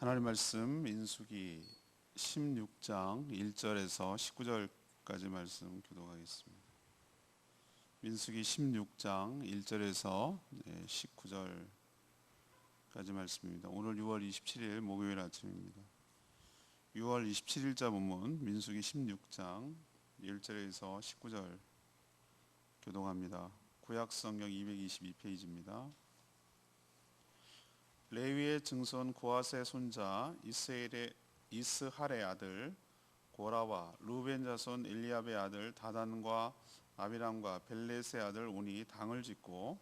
하나님 말씀 민수기 16장 1절에서 19절까지 말씀 교독하겠습니다. 민수기 16장 1절에서 19절까지 말씀입니다. 오늘 6월 27일 목요일 아침입니다. 6월 27일자 본문 민수기 16장 1절에서 19절 교독합니다. 구약성경 222페이지입니다. 레위의 증손 고핫의 손자 이스할의 아들 고라와 루벤 자손 엘리압의 아들 다단과 아비람과 벨렛의 아들 온이 당을 짓고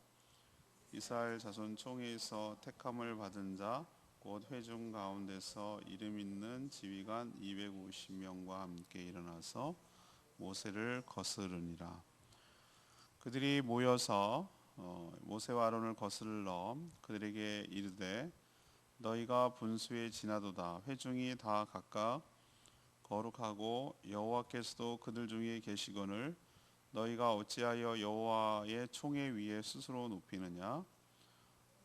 이스라엘 자손 총회에서 택함을 받은 자 곧 회중 가운데서 이름 있는 지휘관 250명과 함께 일어나서 모세를 거스르니라. 그들이 모여서 모세와 아론을 거슬러 그들에게 이르되 너희가 분수에 지나도다. 회중이 다 각각 거룩하고 여호와께서도 그들 중에 계시거늘 너희가 어찌하여 여호와의 총회 위에 스스로 높이느냐.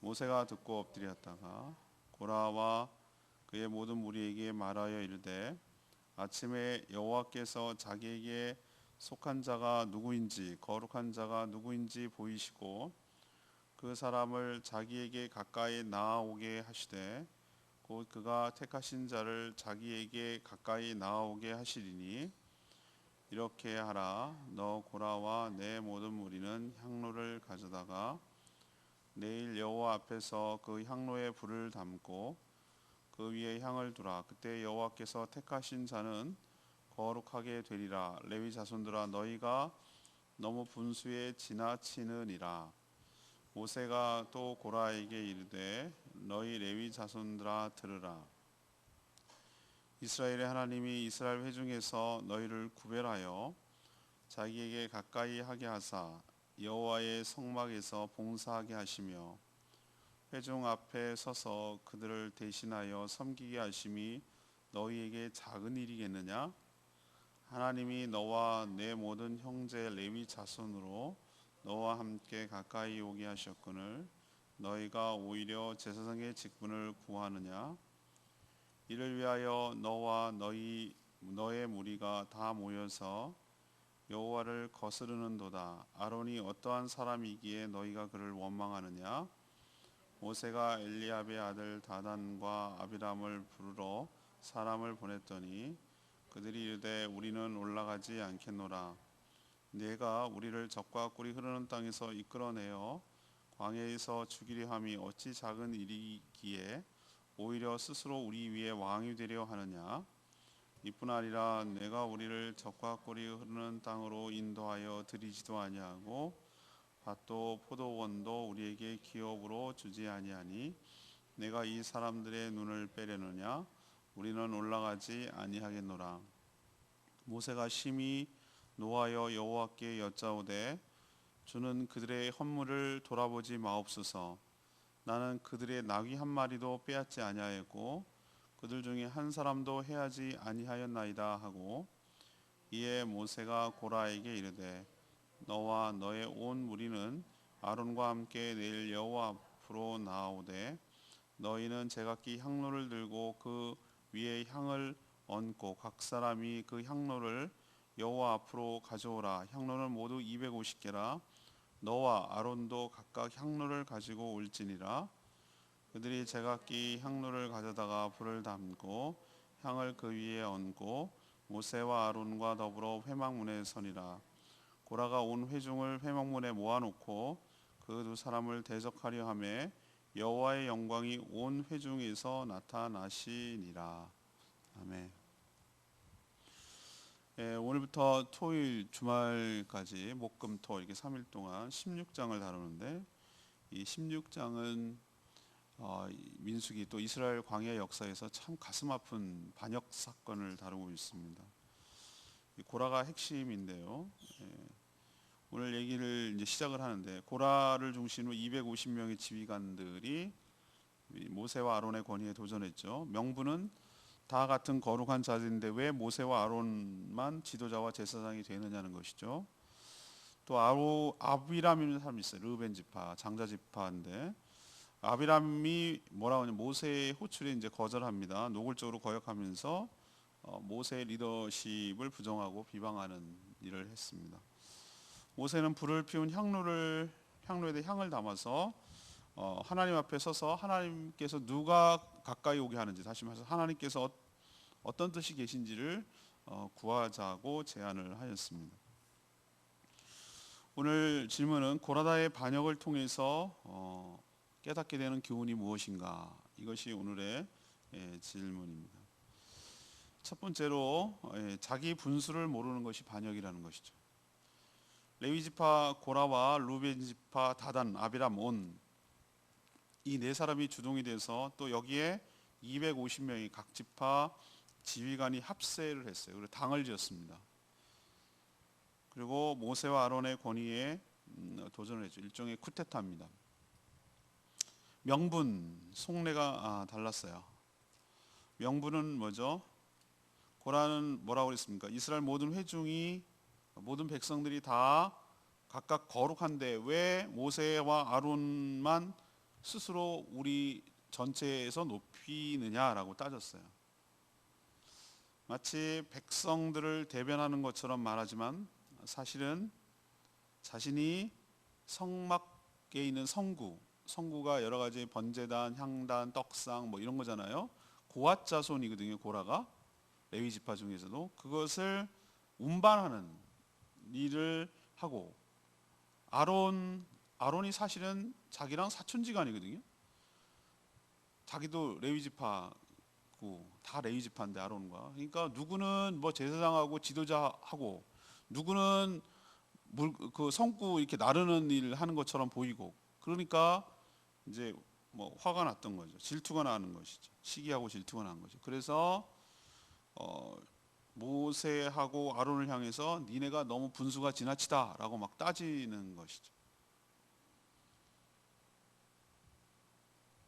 모세가 듣고 엎드렸다가 고라와 그의 모든 무리에게 말하여 이르되 아침에 여호와께서 자기에게 속한 자가 누구인지 거룩한 자가 누구인지 보이시고 그 사람을 자기에게 가까이 나아오게 하시되 곧 그가 택하신 자를 자기에게 가까이 나아오게 하시리니 이렇게 하라. 너 고라와 내 모든 무리는 향로를 가져다가 내일 여호와 앞에서 그 향로에 불을 담고 그 위에 향을 두라. 그때 여호와께서 택하신 자는 거룩하게 되리라. 레위 자손들아 너희가 너무 분수에 지나치느니라. 모세가 또 고라에게 이르되 너희 레위 자손들아 들으라. 이스라엘의 하나님이 이스라엘 회중에서 너희를 구별하여 자기에게 가까이 하게 하사 여호와의 성막에서 봉사하게 하시며 회중 앞에 서서 그들을 대신하여 섬기게 하심이 너희에게 작은 일이겠느냐? 하나님이 너와 내 모든 형제 레위 자손으로 너와 함께 가까이 오게 하셨거늘 너희가 오히려 제사장의 직분을 구하느냐? 이를 위하여 너와 너의 무리가 다 모여서 여호와를 거스르는도다. 아론이 어떠한 사람이기에 너희가 그를 원망하느냐? 모세가 엘리압의 아들 다단과 아비람을 부르러 사람을 보냈더니 그들이 이르되 우리는 올라가지 않겠노라. 네가 우리를 적과 꿀이 흐르는 땅에서 이끌어내어 광야에서 죽이려 함이 어찌 작은 일이기에 오히려 스스로 우리 위에 왕이 되려 하느냐. 이뿐 아니라 내가 우리를 적과 꿀이 흐르는 땅으로 인도하여 들이지도 아니하고 밭도 포도원도 우리에게 기업으로 주지 아니하니 내가 이 사람들의 눈을 빼려느냐. 우리는 올라가지 아니하겠노라. 모세가 심히 노하여 여호와께 여짜오되 주는 그들의 헌물을 돌아보지 마옵소서. 나는 그들의 나귀 한 마리도 빼앗지 아니하였고 그들 중에 한 사람도 해하지 아니하였나이다 하고 이에 모세가 고라에게 이르되 너와 너의 온 무리는 아론과 함께 내일 여호와 앞으로 나아오되 너희는 제각기 향로를 들고 그 위에 향을 얹고 각 사람이 그 향로를 여호와 앞으로 가져오라. 향로는 모두 250개라. 너와 아론도 각각 향로를 가지고 올지니라. 그들이 제각기 향로를 가져다가 불을 담고 향을 그 위에 얹고 모세와 아론과 더불어 회막문에 서니라. 고라가 온 회중을 회막문에 모아놓고 그 두 사람을 대적하려 하매 여호와의 영광이 온 회중에서 나타나시니라. 아멘. 오늘부터 토요일 주말까지 목금토 이렇게 3일 동안 16장을 다루는데 이 16장은 민수기 또 이스라엘 광야 역사에서 참 가슴 아픈 반역 사건을 다루고 있습니다. 고라가 핵심인데요. 오늘 얘기를 이제 시작을 하는데 고라를 중심으로 250명의 지휘관들이 모세와 아론의 권위에 도전했죠. 명분은 다 같은 거룩한 자들인데 왜 모세와 아론만 지도자와 제사장이 되느냐는 것이죠. 또 아비람이라는 사람이 있어요. 르우벤 지파, 장자 지파인데 아비람이 뭐라고 하냐, 모세의 호출에 이제 거절합니다. 노골적으로 거역하면서 모세의 리더십을 부정하고 비방하는 일을 했습니다. 모세는 불을 피운 향로에 대해 향을 담아서 하나님 앞에 서서 하나님께서 누가 가까이 오게 하는지, 다시 말해서 하나님께서 어떤 뜻이 계신지를 구하자고 제안을 하였습니다. 오늘 질문은 고라다의 반역을 통해서 깨닫게 되는 교훈이 무엇인가? 이것이 오늘의 질문입니다. 첫 번째로 자기 분수를 모르는 것이 반역이라는 것이죠. 레위 지파 고라와 루벤 지파 다단, 아비람, 온, 이 네 사람이 주동이 돼서 또 여기에 250명이 각 지파 지휘관이 합세를 했어요. 그리고 당을 지었습니다. 그리고 모세와 아론의 권위에 도전을 했죠. 일종의 쿠데타입니다. 명분, 속내가 달랐어요. 명분은 뭐죠? 고라는 뭐라고 그랬습니까? 이스라엘 모든 회중이, 모든 백성들이 다 각각 거룩한데 왜 모세와 아론만 스스로 우리 전체에서 높이느냐라고 따졌어요. 마치 백성들을 대변하는 것처럼 말하지만 사실은 자신이 성막에 있는 성구가 여러 가지 번제단, 향단, 떡상 뭐 이런 거잖아요. 고앗 자손이거든요. 고라가 레위 지파 중에서도 그것을 운반하는 일을 하고, 아론이 사실은 자기랑 사촌지간이거든요. 자기도 레위 지파고 다 레위 지파인데 아론과, 그러니까 누구는 뭐 제사장하고 지도자하고 누구는 그 성구 이렇게 나르는 일을 하는 것처럼 보이고, 그러니까 이제 뭐 화가 났던 거죠. 질투가 나는 것이죠. 시기하고 질투가 난 거죠. 그래서 모세하고 아론을 향해서 니네가 너무 분수가 지나치다라고 막 따지는 것이죠.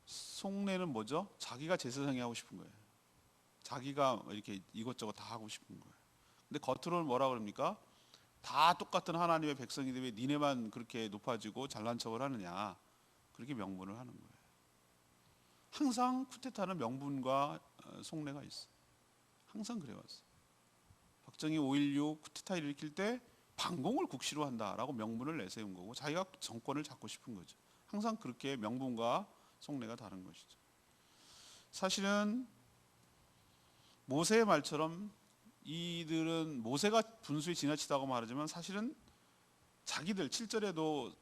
속내는 뭐죠? 자기가 제사장이 하고 싶은 거예요. 자기가 이렇게 이것저것 다 하고 싶은 거예요. 근데 겉으로는 뭐라 그럽니까? 다 똑같은 하나님의 백성인데 왜 니네만 그렇게 높아지고 잘난 척을 하느냐, 그렇게 명분을 하는 거예요. 항상 쿠데타는 명분과 속내가 있어. 항상 그래왔어. 박정희 5.16 쿠데타를 일으킬 때 반공을 국시로 한다라고 명분을 내세운 거고, 자기가 정권을 잡고 싶은 거죠. 항상 그렇게 명분과 속내가 다른 것이죠. 사실은 모세의 말처럼 이들은 모세가 분수에 지나치다고 말하지만 사실은 자기들 7절에도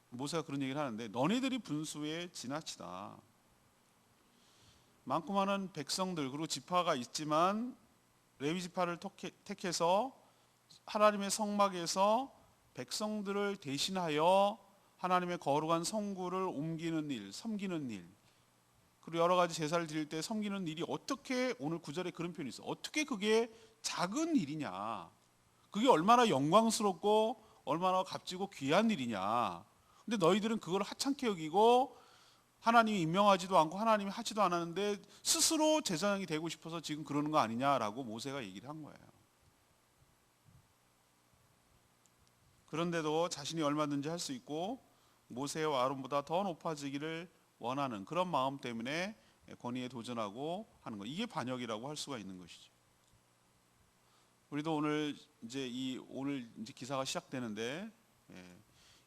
모세가 그런 얘기를 하는데, 너네들이 분수에 지나치다. 많고 많은 백성들 그리고 지파가 있지만 레위 지파를 택해서 하나님의 성막에서 백성들을 대신하여 하나님의 거룩한 성구를 옮기는 일, 섬기는 일, 그리고 여러 가지 제사를 드릴 때 섬기는 일이 어떻게, 오늘 9절에 그런 표현이 있어. 어떻게 그게 작은 일이냐, 그게 얼마나 영광스럽고 얼마나 값지고 귀한 일이냐. 근데 너희들은 그걸 하찮게 여기고 하나님이 임명하지도 않고 하나님이 하지도 않았는데 스스로 제사장이 되고 싶어서 지금 그러는 거 아니냐라고 모세가 얘기를 한 거예요. 그런데도 자신이 얼마든지 할 수 있고 모세와 아론보다 더 높아지기를 원하는 그런 마음 때문에 권위에 도전하고 하는 것, 이게 반역이라고 할 수가 있는 것이죠. 우리도 오늘 이제 기사가 시작되는데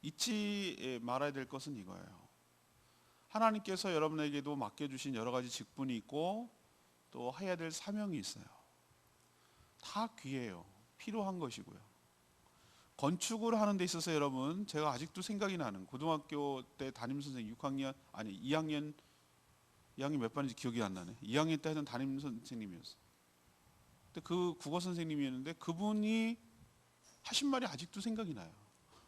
잊지 말아야 될 것은 이거예요. 하나님께서 여러분에게도 맡겨주신 여러 가지 직분이 있고 또 해야 될 사명이 있어요. 다 귀해요. 필요한 것이고요. 건축을 하는 데 있어서 여러분, 제가 아직도 생각이 나는, 고등학교 때 담임선생님 2학년 몇 반인지 기억이 안 나네. 2학년 때 하던 담임선생님이었어요. 근데 그 국어 선생님이었는데 그분이 하신 말이 아직도 생각이 나요.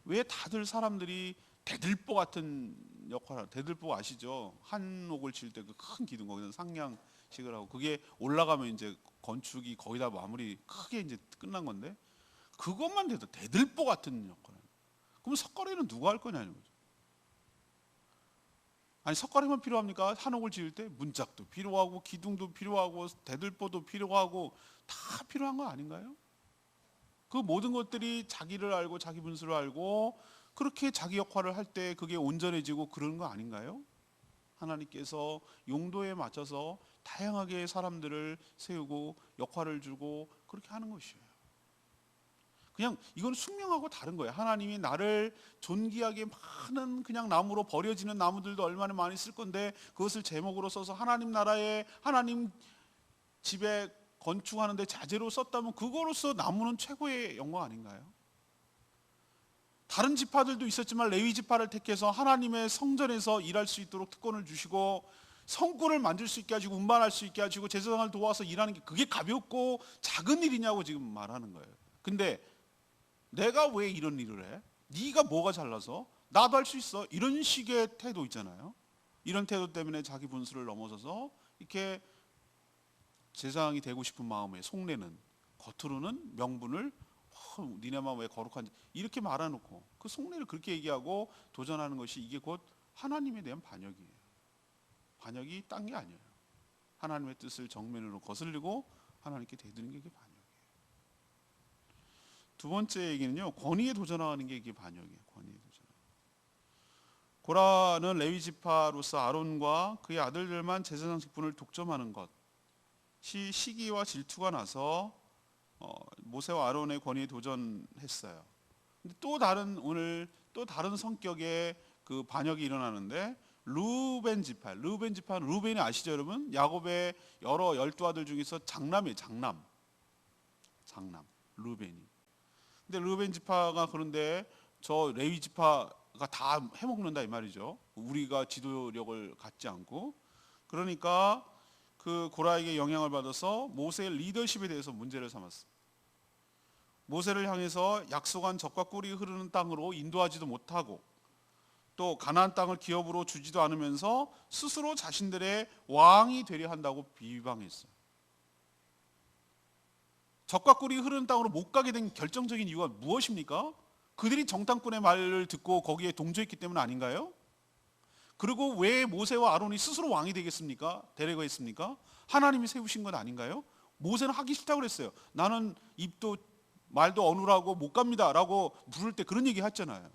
왜 다들 사람들이 대들보 같은 역할을, 대들보 아시죠? 한옥을 지을 때 그 큰 기둥, 거기서 상량식을 하고 그게 올라가면 이제 건축이 거의 다 마무리 크게 이제 끝난 건데, 그것만 돼도 대들보 같은 역할을. 그럼 석가래는 누가 할 거냐는 거죠. 아니 석가래만 필요합니까? 한옥을 지을 때 문짝도 필요하고 기둥도 필요하고 대들보도 필요하고 다 필요한 거 아닌가요? 그 모든 것들이 자기를 알고 자기 분수를 알고 그렇게 자기 역할을 할 때 그게 온전해지고 그러는 거 아닌가요? 하나님께서 용도에 맞춰서 다양하게 사람들을 세우고 역할을 주고 그렇게 하는 것이에요. 그냥 이건 숙명하고 다른 거예요. 하나님이 나를 존귀하게 많은 그냥 나무로 버려지는 나무들도 얼마나 많이 쓸 건데 그것을 제목으로 써서 하나님 나라에 하나님 집에 건축하는데 자재로 썼다면 그거로서 나무는 최고의 영광 아닌가요? 다른 지파들도 있었지만 레위 지파를 택해서 하나님의 성전에서 일할 수 있도록 특권을 주시고 성구를 만들 수 있게 하시고 운반할 수 있게 하시고 제사장을 도와서 일하는 게 그게 가볍고 작은 일이냐고 지금 말하는 거예요. 근데 내가 왜 이런 일을 해? 네가 뭐가 잘나서? 나도 할 수 있어. 이런 식의 태도 있잖아요. 이런 태도 때문에 자기 분수를 넘어서서 이렇게 제사장이 되고 싶은 마음에 속내는 겉으로는 명분을 니네만 왜 거룩한지 이렇게 말해놓고 그 속내를 그렇게 얘기하고 도전하는 것이 이게 곧 하나님에 대한 반역이에요. 반역이 딴 게 아니에요. 하나님의 뜻을 정면으로 거슬리고 하나님께 대드는 게 이게 반역이에요. 두 번째 얘기는요, 권위에 도전하는 게 이게 반역이에요. 권위에 도전. 고라는 레위 지파로서 아론과 그의 아들들만 제사장 직분을 독점하는 것이 시기와 질투가 나서 모세와 아론의 권위에 도전했어요. 근데 오늘 또 다른 성격의 그 반역이 일어나는데 루벤 지파는 루벤이 아시죠, 여러분? 야곱의 여러 12아들 중에서 장남이에요. 장남 루벤이. 근데 루벤 지파가 그런데 저 레위 지파가 다 해먹는다 이 말이죠. 우리가 지도력을 갖지 않고. 그러니까 그 고라에게 영향을 받아서 모세의 리더십에 대해서 문제를 삼았습니다. 모세를 향해서 약속한 젖과 꿀이 흐르는 땅으로 인도하지도 못하고 또 가나안 땅을 기업으로 주지도 않으면서 스스로 자신들의 왕이 되려 한다고 비방했어요. 젖과 꿀이 흐르는 땅으로 못 가게 된 결정적인 이유가 무엇입니까? 그들이 정탐꾼의 말을 듣고 거기에 동조했기 때문 아닌가요? 그리고 왜 모세와 아론이 스스로 왕이 되겠습니까? 되려고 했습니까? 하나님이 세우신 것 아닌가요? 모세는 하기 싫다고 그랬어요. 나는 입도 말도 어눌하고 못 갑니다 라고 부를 때 그런 얘기 했잖아요.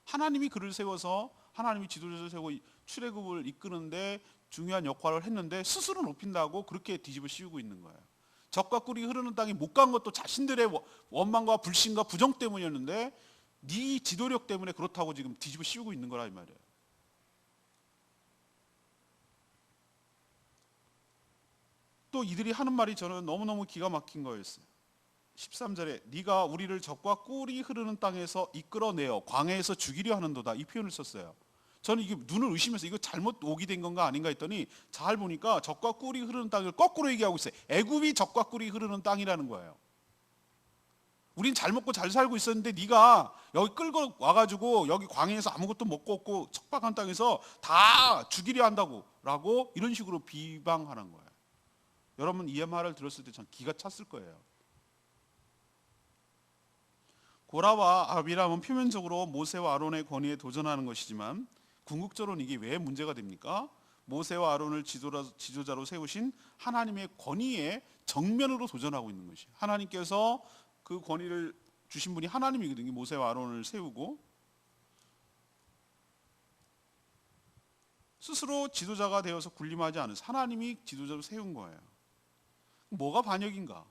하나님이 그를 세워서 하나님이 지도자를 세우고 출애굽을 이끄는데 중요한 역할을 했는데 스스로 높인다고 그렇게 뒤집어 씌우고 있는 거예요. 젖과 꿀이 흐르는 땅에 못 간 것도 자신들의 원망과 불신과 부정 때문이었는데 네 지도력 때문에 그렇다고 지금 뒤집어 씌우고 있는 거라 이 말이에요. 또 이들이 하는 말이 저는 너무너무 기가 막힌 거였어요. 13절에 네가 우리를 젖과 꿀이 흐르는 땅에서 이끌어내어 광야에서 죽이려 하는도다 이 표현을 썼어요. 저는 이게 눈을 의심해서 이거 잘못 오기된 건가 아닌가 했더니 잘 보니까 젖과 꿀이 흐르는 땅을 거꾸로 얘기하고 있어요. 애굽이 젖과 꿀이 흐르는 땅이라는 거예요. 우린 잘 먹고 잘 살고 있었는데 네가 여기 끌고 와가지고 여기 광야에서 아무것도 먹고 없고 척박한 땅에서 다 죽이려 한다고 라고 이런 식으로 비방하는 거예요. 여러분 이 말을 들었을 때 전 기가 찼을 거예요. 고라와 아비람은 표면적으로 모세와 아론의 권위에 도전하는 것이지만 궁극적으로는 이게 왜 문제가 됩니까? 모세와 아론을 지도자로 세우신 하나님의 권위에 정면으로 도전하고 있는 것이에요. 하나님께서 그 권위를 주신 분이 하나님이거든요. 모세와 아론을 세우고 스스로 지도자가 되어서 군림하지 않으서 하나님이 지도자로 세운 거예요. 뭐가 반역인가?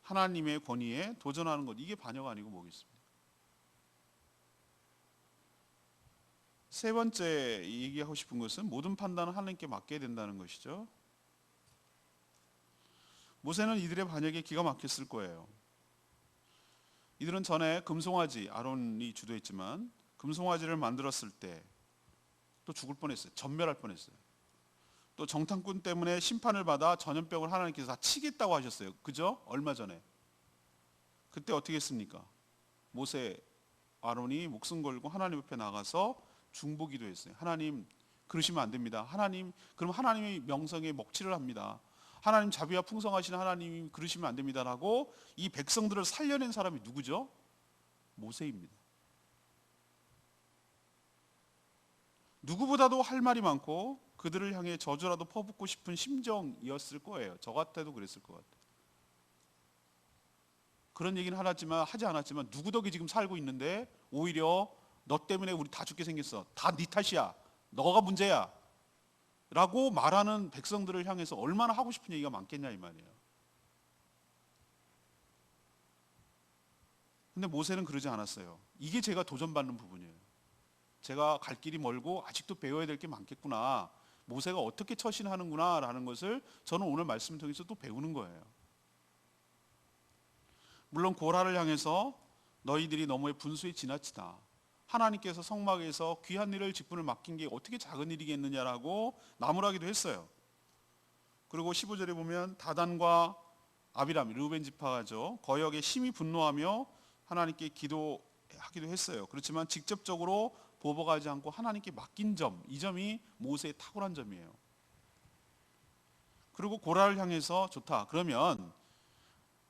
하나님의 권위에 도전하는 것, 이게 반역 아니고 뭐겠습니까? 세 번째 얘기하고 싶은 것은 모든 판단은 하나님께 맡겨야 된다는 것이죠. 모세는 이들의 반역에 기가 막혔을 거예요. 이들은 전에 금송아지, 아론이 주도했지만 금송아지를 만들었을 때 또 죽을 뻔했어요. 전멸할 뻔했어요. 또 정탐꾼 때문에 심판을 받아 전염병을 하나님께서 다 치겠다고 하셨어요. 그죠? 얼마 전에. 그때 어떻게 했습니까? 모세, 아론이 목숨 걸고 하나님 앞에 나가서 중보기도 했어요. 하나님 그러시면 안 됩니다. 하나님 그럼 하나님의 명성에 먹칠을 합니다. 하나님 자비와 풍성하신 하나님이 그러시면 안 됩니다라고 이 백성들을 살려낸 사람이 누구죠? 모세입니다. 누구보다도 할 말이 많고 그들을 향해 저주라도 퍼붓고 싶은 심정이었을 거예요. 저 같아도 그랬을 것 같아요. 그런 얘기는 하지 않았지만 누구 덕에 지금 살고 있는데 오히려 너 때문에 우리 다 죽게 생겼어. 다 네 탓이야. 너가 문제야. 라고 말하는 백성들을 향해서 얼마나 하고 싶은 얘기가 많겠냐 이 말이에요. 근데 모세는 그러지 않았어요. 이게 제가 도전받는 부분이에요. 제가 갈 길이 멀고 아직도 배워야 될 게 많겠구나. 모세가 어떻게 처신하는구나 라는 것을 저는 오늘 말씀을 통해서 또 배우는 거예요. 물론 고라를 향해서 너희들이 너무의 분수에 지나치다. 하나님께서 성막에서 귀한 일을 직분을 맡긴 게 어떻게 작은 일이겠느냐라고 나무라기도 했어요. 그리고 15절에 보면 다단과 아비람, 르우벤 지파가죠. 거역에 심히 분노하며 하나님께 기도하기도 했어요. 그렇지만 직접적으로 보복하지 않고 하나님께 맡긴 점, 이 점이 모세의 탁월한 점이에요. 그리고 고라를 향해서 좋다. 그러면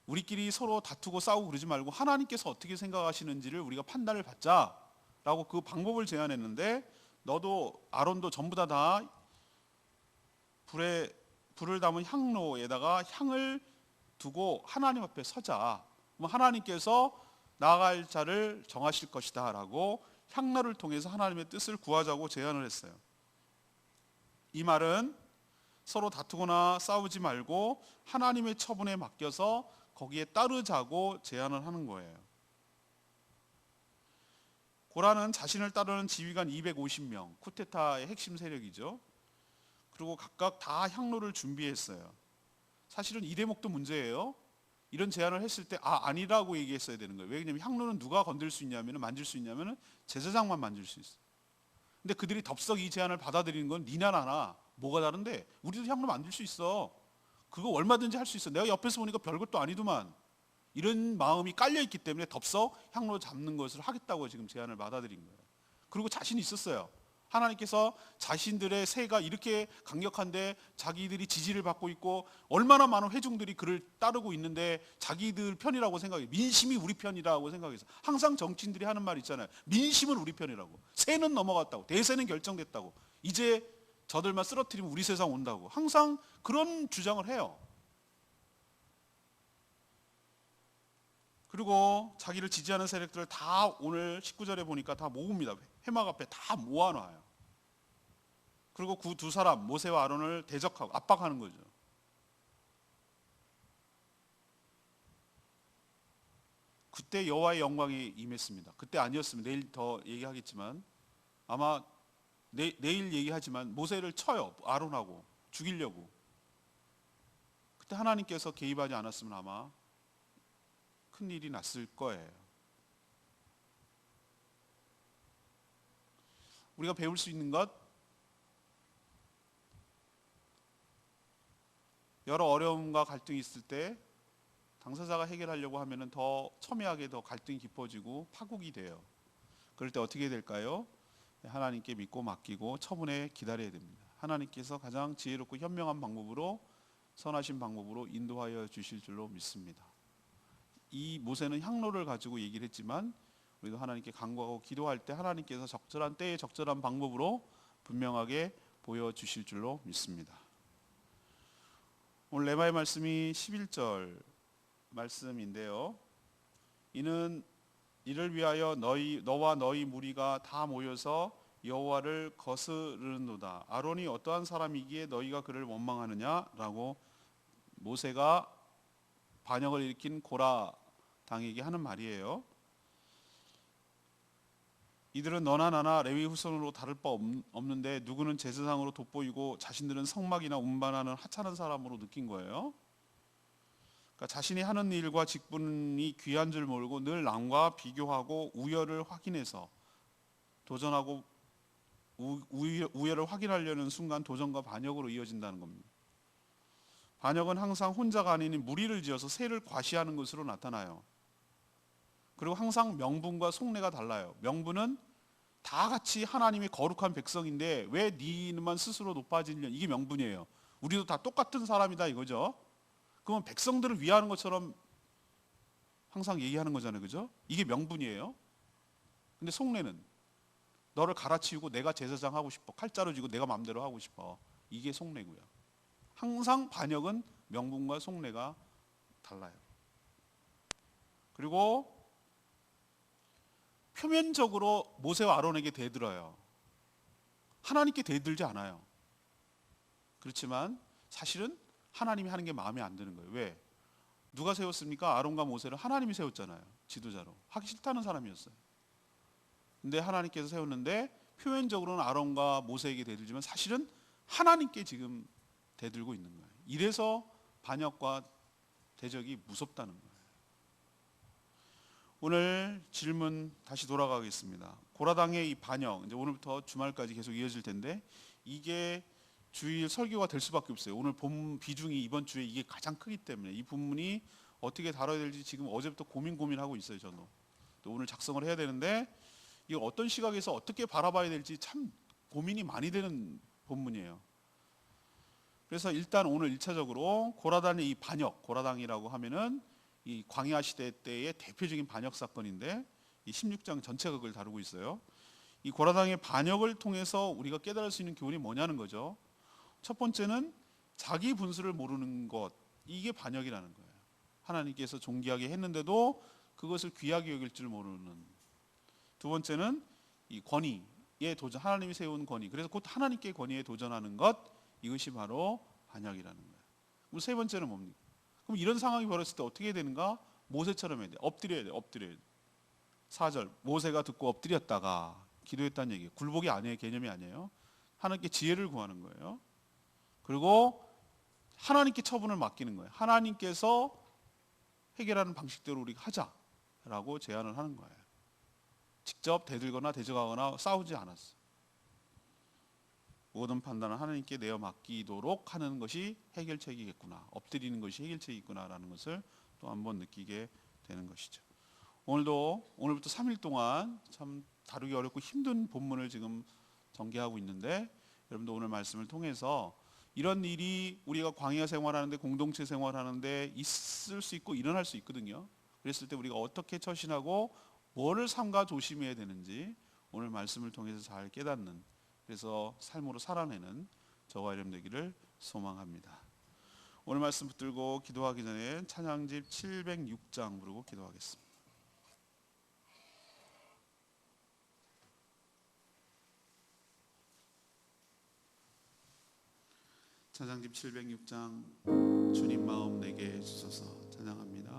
우리끼리 서로 다투고 싸우고 그러지 말고 하나님께서 어떻게 생각하시는지를 우리가 판단을 받자라고 그 방법을 제안했는데, 너도 아론도 전부 다 불을 담은 향로에다가 향을 두고 하나님 앞에 서자. 하나님께서 나아갈 자를 정하실 것이다 라고 향로를 통해서 하나님의 뜻을 구하자고 제안을 했어요. 이 말은 서로 다투거나 싸우지 말고 하나님의 처분에 맡겨서 거기에 따르자고 제안을 하는 거예요. 고라는 자신을 따르는 지휘관 250명, 쿠데타의 핵심 세력이죠. 그리고 각각 다 향로를 준비했어요. 사실은 이 대목도 문제예요. 이런 제안을 했을 때 아니라고 얘기했어야 되는 거예요. 왜냐하면 향로는 누가 건들 수 있냐면, 만질 수 있냐면 제사장만 만질 수 있어요. 근데 그들이 덥석 이 제안을 받아들이는 건 니나 나나 뭐가 다른데, 우리도 향로 만들 수 있어. 그거 얼마든지 할 수 있어. 내가 옆에서 보니까 별것도 아니더만. 이런 마음이 깔려있기 때문에 덥석 향로 잡는 것을 하겠다고 지금 제안을 받아들인 거예요. 그리고 자신이 있었어요. 하나님께서 자신들의 세가 이렇게 강력한데 자기들이 지지를 받고 있고 얼마나 많은 회중들이 그를 따르고 있는데 자기들 편이라고 생각해요. 민심이 우리 편이라고 생각해서 항상 정치인들이 하는 말 있잖아요. 민심은 우리 편이라고. 세는 넘어갔다고. 대세는 결정됐다고. 이제 저들만 쓰러뜨리면 우리 세상 온다고. 항상 그런 주장을 해요. 그리고 자기를 지지하는 세력들을 다 오늘 19절에 보니까 다 모읍니다. 회막 앞에 다 모아놔요. 그리고 그 두 사람 모세와 아론을 대적하고 압박하는 거죠. 그때 여호와의 영광이 임했습니다. 그때 아니었으면 내일 더 얘기하겠지만, 아마 내일 얘기하지만 모세를 쳐요. 아론하고 죽이려고. 그때 하나님께서 개입하지 않았으면 아마 큰 일이 났을 거예요. 우리가 배울 수 있는 것, 여러 어려움과 갈등이 있을 때 당사자가 해결하려고 하면 더 첨예하게 더 갈등이 깊어지고 파국이 돼요. 그럴 때 어떻게 될까요? 하나님께 믿고 맡기고 처분에 기다려야 됩니다. 하나님께서 가장 지혜롭고 현명한 방법으로, 선하신 방법으로 인도하여 주실 줄로 믿습니다. 이 모세는 향로를 가지고 얘기를 했지만 우리도 하나님께 간구하고 기도할 때 하나님께서 적절한 때에 적절한 방법으로 분명하게 보여주실 줄로 믿습니다. 오늘 레마의 말씀이 11절 말씀인데요. 이는 이를 위하여 너와 너희 무리가 다 모여서 여호와를 거스르는도다. 아론이 어떠한 사람이기에 너희가 그를 원망하느냐라고 모세가 반역을 일으킨 고라 당에게 하는 말이에요. 이들은 너나 나나 레위 후손으로 다를 바 없는데 누구는 제사장으로 돋보이고 자신들은 성막이나 운반하는 하찮은 사람으로 느낀 거예요. 그러니까 자신이 하는 일과 직분이 귀한 줄 모르고 늘 남과 비교하고 우열을 확인해서 도전하고 우열을 확인하려는 순간 도전과 반역으로 이어진다는 겁니다. 반역은 항상 혼자가 아닌 무리를 지어서 세를 과시하는 것으로 나타나요. 그리고 항상 명분과 속내가 달라요. 명분은 다 같이 하나님의 거룩한 백성인데 왜 니만 스스로 높아지냐, 이게 명분이에요. 우리도 다 똑같은 사람이다 이거죠. 그러면 백성들을 위하는 것처럼 항상 얘기하는 거잖아요, 그죠? 이게 명분이에요. 근데 속내는 너를 갈아치우고 내가 제사장 하고 싶어, 칼자루 쥐고 내가 마음대로 하고 싶어, 이게 속내고요. 항상 반역은 명분과 속내가 달라요. 그리고 표면적으로 모세와 아론에게 대들어요. 하나님께 대들지 않아요. 그렇지만 사실은 하나님이 하는 게 마음에 안 드는 거예요. 왜? 누가 세웠습니까? 아론과 모세를 하나님이 세웠잖아요. 지도자로. 하기 싫다는 사람이었어요. 근데 하나님께서 세웠는데 표면적으로는 아론과 모세에게 대들지만 사실은 하나님께 지금 대들고 있는 거예요. 이래서 반역과 대적이 무섭다는 거예요. 오늘 질문 다시 돌아가겠습니다. 고라당의 이 반역, 이제 오늘부터 주말까지 계속 이어질 텐데 이게 주일 설교가 될 수밖에 없어요. 오늘 본 비중이 이번 주에 이게 가장 크기 때문에 이 본문이 어떻게 다뤄야 될지 지금 어제부터 고민하고 있어요. 저도 또 오늘 작성을 해야 되는데 이걸 어떤 시각에서 어떻게 바라봐야 될지 참 고민이 많이 되는 본문이에요. 그래서 일단 오늘 1차적으로 고라당의 이 반역, 고라당이라고 하면은 이 광야 시대 때의 대표적인 반역 사건인데 이 16장 전체가 그걸 다루고 있어요. 이 고라당의 반역을 통해서 우리가 깨달을 수 있는 교훈이 뭐냐는 거죠. 첫 번째는 자기 분수를 모르는 것, 이게 반역이라는 거예요. 하나님께서 존귀하게 했는데도 그것을 귀하게 여길 줄 모르는. 두 번째는 이 권위에 도전, 하나님이 세운 권위, 그래서 곧 하나님께 권위에 도전하는 것, 이것이 바로 반역이라는 거예요. 그럼 세 번째는 뭡니까? 그럼 이런 상황이 벌어졌을 때 어떻게 해야 되는가? 모세처럼 해야 돼. 엎드려야 돼. 엎드려야 돼. 4절 모세가 듣고 엎드렸다가 기도했다는 얘기예요. 굴복이 아니에요. 개념이 아니에요. 하나님께 지혜를 구하는 거예요. 그리고 하나님께 처분을 맡기는 거예요. 하나님께서 해결하는 방식대로 우리가 하자라고 제안을 하는 거예요. 직접 대들거나 대적하거나 싸우지 않았어요. 모든 판단은 하나님께 내어 맡기도록 하는 것이 해결책이겠구나. 엎드리는 것이 해결책이구나라는 것을 또 한번 느끼게 되는 것이죠. 오늘부터 3일 동안 참 다루기 어렵고 힘든 본문을 지금 전개하고 있는데 여러분도 오늘 말씀을 통해서 이런 일이 우리가 광야 생활하는데 공동체 생활하는데 있을 수 있고 일어날 수 있거든요. 그랬을 때 우리가 어떻게 처신하고 뭐를 삼가 조심해야 되는지 오늘 말씀을 통해서 잘 깨닫는, 그래서 삶으로 살아내는 저와 여러분 되기를 소망합니다. 오늘 말씀 붙들고 기도하기 전에 찬양집 706장 부르고 기도하겠습니다. 찬양집 706장 주님 마음 내게 주소서 찬양합니다.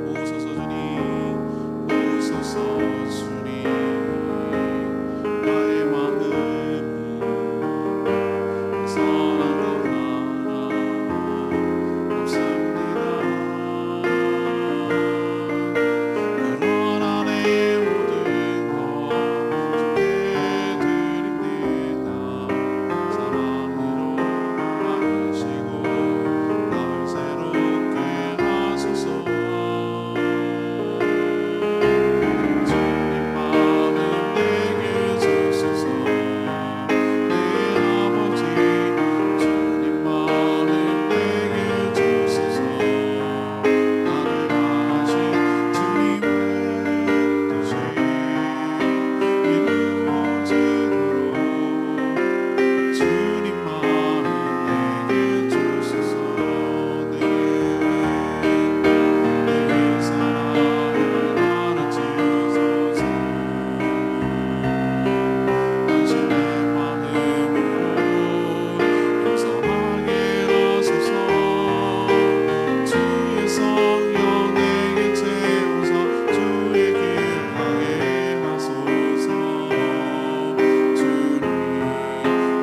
오소서 주님, 오소서 주님, 나의 마음이 사랑하나 없습니다. 그러나 내 모든 것 주께 드립니다. 사랑으로 만드시고 날 새롭게 하소서. 주님 마음 내게 주소서. 내 아버지 주님 마음 내게 주소서. 나를 향하신 주님의 뜻이 이루어지도록 주님 마음 내게 주소서. 내 사랑을 가르치소서. 당신의 마음으로 용서하게 하소서. 주의 성령 내게 채워서 주의 길 가게 하소서. 주님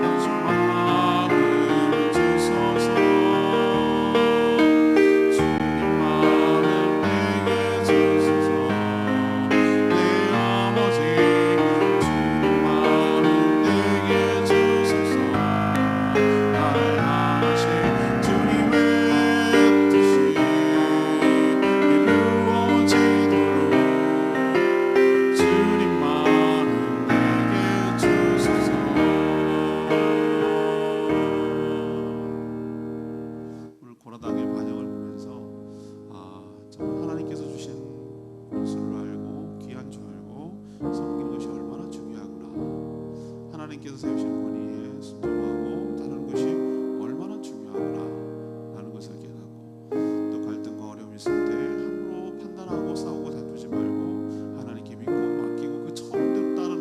당신 마음을 주소서. 주님 마음을 내게 주소서. 내 아버지 주님 마음을 내게 주소서. 나를 향하신 주님의 뜻이 이루어지도록 주님 마음 내게 주소서. 오늘 고라당의 반역을 보면서 정말 하나님께서 주신 것을 알고 귀한 줄 알고 섬기는 것이 얼마나 중요하구나. 하나님께서 세우신 권위에 순종하고 따르는 것이 얼마나 중요하구나 라는 것을 깨닫고, 또 갈등과 어려움이 있을 때 함부로 판단하고 싸우고 다투지 말고 하나님께 믿고 맡기고 그 처음대로 따르는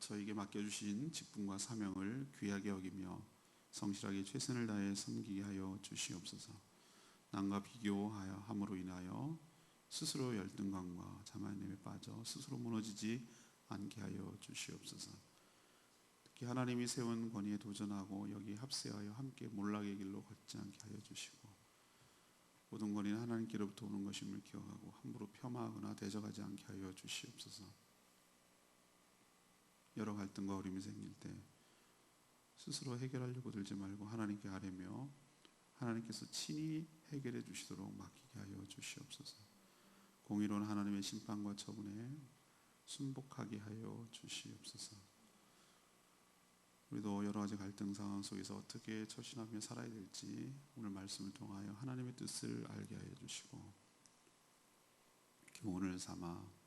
저에게 맡겨주신 직분과 사명을 귀하게 여기며 성실하게 최선을 다해 섬기게 하여 주시옵소서. 남과 비교함으로 인하여 스스로 열등감과 자만심에 빠져 스스로 무너지지 않게 하여 주시옵소서. 특히 하나님이 세운 권위에 도전하고 여기 합세하여 함께 몰락의 길로 걷지 않게 하여 주시고, 모든 권위는 하나님께로부터 오는 것임을 기억하고 함부로 폄하하거나 대적하지 않게 하여 주시옵소서. 여러 갈등과 어려움이 생길 때 스스로 해결하려고 들지 말고 하나님께 아뢰며 하나님께서 친히 해결해 주시도록 맡기게 하여 주시옵소서. 공의로운 하나님의 심판과 처분에 순복하게 하여 주시옵소서. 우리도 여러 가지 갈등 상황 속에서 어떻게 처신하며 살아야 될지 오늘 말씀을 통하여 하나님의 뜻을 알게 하여 주시고 교훈을 삼아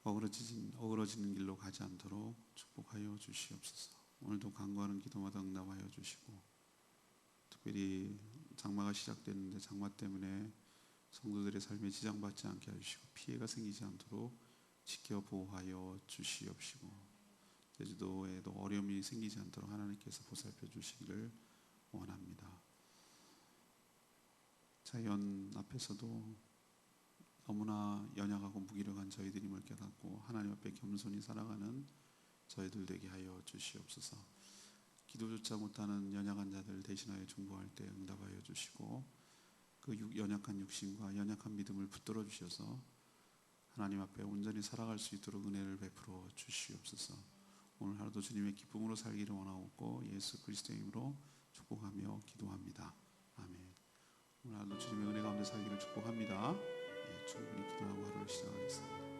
어그러지는 길로 가지 않도록 축복하여 주시옵소서. 오늘도 간구하는 기도마다 응답하여 주시고, 특별히 장마가 시작됐는데 장마 때문에 성도들의 삶에 지장받지 않게 해주시고 피해가 생기지 않도록 지켜 보호하여 주시옵시고, 제주도에도 어려움이 생기지 않도록 하나님께서 보살펴 주시기를 원합니다. 자연 앞에서도 너무나 연약하고 무기력한 저희들임을 깨닫고 하나님 앞에 겸손히 살아가는 저희들 되게 하여 주시옵소서. 기도조차 못하는 연약한 자들 대신하여 중보할 때 응답하여 주시고, 그 연약한 육신과 연약한 믿음을 붙들어 주셔서 하나님 앞에 온전히 살아갈 수 있도록 은혜를 베풀어 주시옵소서. 오늘 하루도 주님의 기쁨으로 살기를 원하옵고 예수 그리스도의 이름으로 축복하며 기도합니다. 아멘. 오늘 하루도 주님의 은혜 가운데 살기를 축복합니다. 충분히 기도하고 하루를 시작하겠습니다.